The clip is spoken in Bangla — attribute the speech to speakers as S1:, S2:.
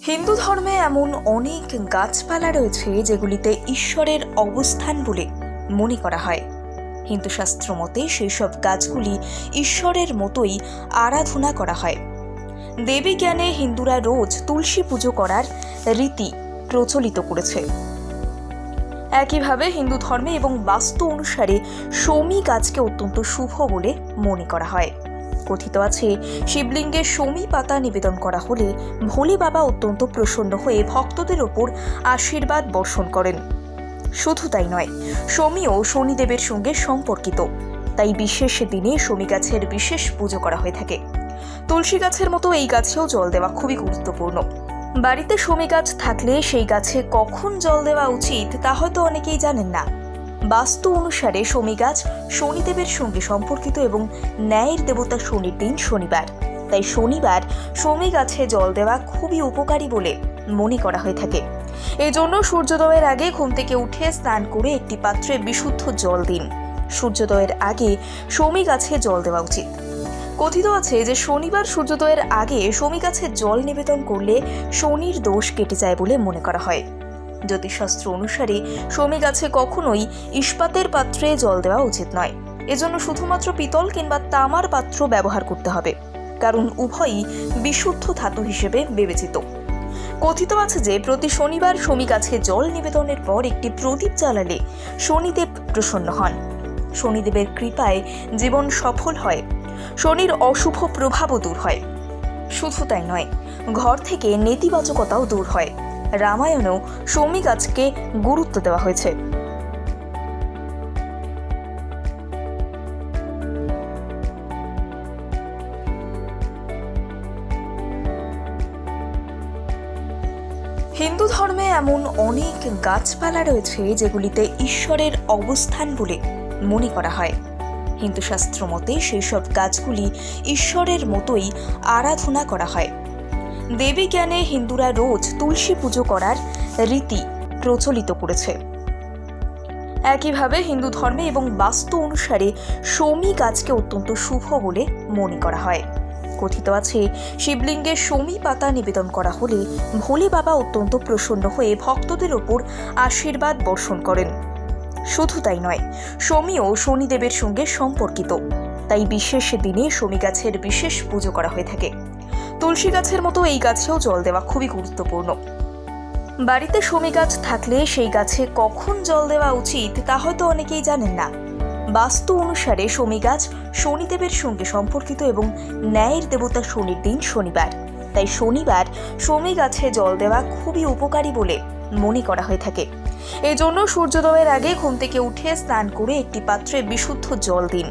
S1: হিন্দু ধর্মে এমন অনেক গাছপালা রয়েছে যেগুলিতে ঈশ্বরের অবস্থান বলে মনে করা হয়। হিন্দু শাস্ত্র মতে সেই সব গাছগুলি ঈশ্বরের মতোই আরাধনা করা হয়। দেবী জ্ঞানে হিন্দুরা রোজ তুলসী পুজো করার রীতি প্রচলিত করেছে। একইভাবে হিন্দু ধর্মে এবং বাস্তু অনুসারে শমী গাছকে অত্যন্ত শুভ বলে মনে করা হয়। কথিত আছে, শিবলিঙ্গে শমী পাতা নিবেদন করা হলে ভোলে বাবা অত্যন্ত প্রসন্ন হয়ে ভক্তদের ওপর আশীর্বাদ বর্ষণ করেন। শুধু তাই নয়, শমীও শনিদেবের সঙ্গে সম্পর্কিত, তাই বিশেষ দিনে শমী গাছের বিশেষ পুজো করা হয়ে থাকে। তুলসী গাছের মতো এই গাছেও জল দেওয়া খুবই গুরুত্বপূর্ণ। বাড়িতে শমী গাছ থাকলে সেই গাছে কখন জল দেওয়া উচিত তা হয়তো অনেকেই জানেন না। বাস্তু অনুসারে শমী গাছ শনিদেবের সঙ্গে সম্পর্কিত এবং ন্যায়ের দেবতা শনির দিন শনিবার, তাই শনিবার শমী গাছে জল দেওয়া খুবই উপকারী বলে মনে করা হয়ে থাকে। এই জন্য সূর্যোদয়ের আগে ঘুম থেকে উঠে স্নান করে একটি পাত্রে বিশুদ্ধ জল দিন। সূর্যোদয়ের আগে শমী গাছে জল দেওয়া উচিত। কথিত আছে যে শনিবার সূর্যোদয়ের আগে শমী গাছে জল নিবেদন করলে শনির দোষ কেটে যায় বলে মনে করা হয়। জ্যোতিষশাস্ত্র অনুসারে শমী গাছে কখনোই ইস্পাতের পাত্রে জল দেওয়া উচিত নয়। এজন্য শুধুমাত্র পিতল কিংবা তামার পাত্র ব্যবহার করতে হবে, কারণ উভয়ই বিশুদ্ধ ধাতু হিসেবে বিবেচিত। কথিত আছে যে প্রতি শনিবার শমী গাছে জল নিবেদনের পর একটি প্রদীপ জ্বালালে শনিদেব প্রসন্ন হন। শনিদেবের কৃপায় জীবন সফল হয়, শনির অশুভ প্রভাবও দূর হয়। শুধু তাই নয়, ঘর থেকে নেতিবাচকতাও দূর হয়। রামায়ণেও শমী গাছকে গুরুত্ব দেওয়া হয়েছে। হিন্দু ধর্মে এমন অনেক গাছপালা রয়েছে যেগুলিতে ঈশ্বরের অবস্থান বলে মনে করা হয়। হিন্দু শাস্ত্র মতে সেই সব গাছগুলি ঈশ্বরের মতোই আরাধনা করা হয়। দেবী জ্ঞানে হিন্দুরা রোজ তুলসী পুজো করার রীতি প্রচলিত করেছে। একইভাবে হিন্দু ধর্মে এবং বাস্তু অনুসারে শমী গাছকে অত্যন্ত শুভ বলে মনে করা হয়। কথিত আছে, শিবলিঙ্গে শমী পাতা নিবেদন করা হলে ভোলে বাবা অত্যন্ত প্রসন্ন হয়ে ভক্তদের ওপর আশীর্বাদ বর্ষণ করেন। শুধু তাই নয়, শমীও শনিদেবের সঙ্গে সম্পর্কিত, তাই বিশেষ দিনে শমী গাছের বিশেষ পুজো করা হয়ে থাকে। তুলসী গাছের মতো এই গাছেও জল দেওয়া খুবই গুরুত্বপূর্ণ। বাড়িতে শমী গাছ থাকলে সেই গাছে কখন জল দেওয়া উচিত তা হয়তো অনেকেই জানেন না। বাস্তু অনুসারে শমী গাছ শনিদেবের সঙ্গে সম্পর্কিত এবং ন্যায়ের দেবতা শনির দিন শনিবার, তাই শনিবার শমী গাছে জল দেওয়া খুবই উপকারী বলে মনে করা হয়ে থাকে। এই জন্য সূর্যোদয়ের আগে ঘুম থেকে উঠে স্নান করে একটি পাত্রে বিশুদ্ধ জল দিন।